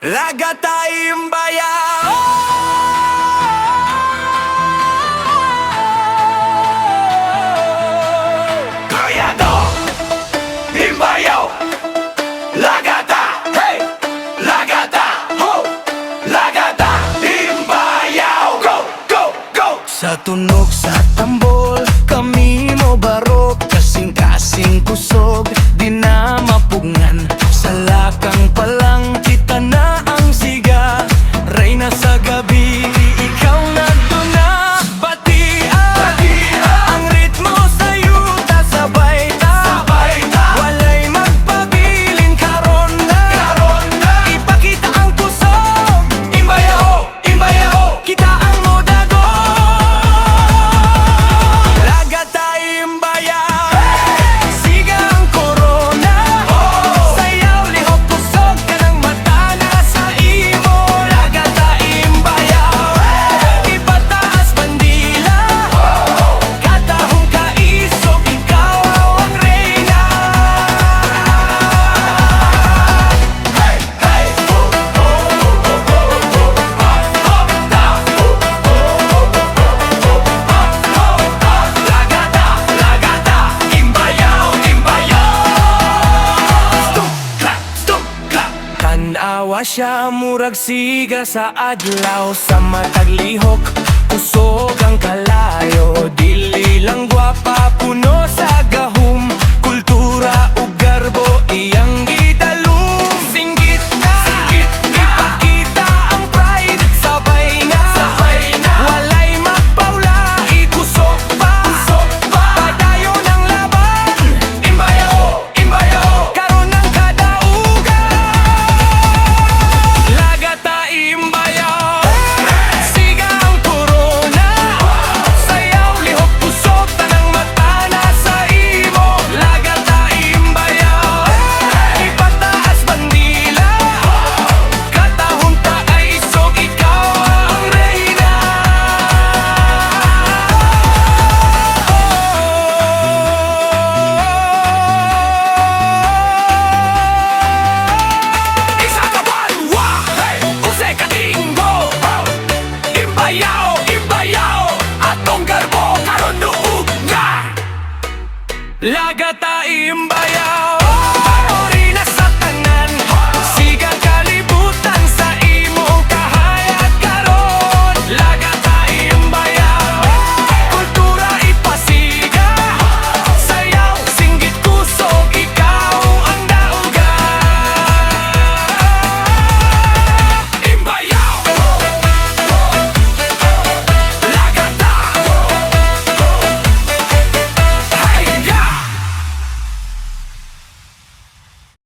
Lagata Imbayao. Kayado Imbayao. Lagata, hey! Lagata, ho! Lagata Imbayao. Go, go, go! Sa tunog sa tambol, kami mo barok. Kasing-kasing kusog, di na mapungan. Sa lakang palang kita na ang siga. Reyna sa gabi, ikaw na doon na. Batian, ang ritmo sa yuta, sabay ta. Walay magpabilin, karon na. Ipakita ang kusog. Imbayao, Imbayao, kita ang modago. Lagata Imbayao. Siga ang korona. Sayaw, lihok, kusog ka ng mata na sa imo. Lagata Imbayao. Ipataas bandila. Katahong kaisog, ikaw ang reyna. Hey, hey, Lagata, Lagata, Imbayao, Imbayao. Stump, clap, stump, clap. Tanawa siya, murag siga sa adlaw. Sa matag lihok, usog ang kalayo. Dili lang gwapa, puno sa gahok.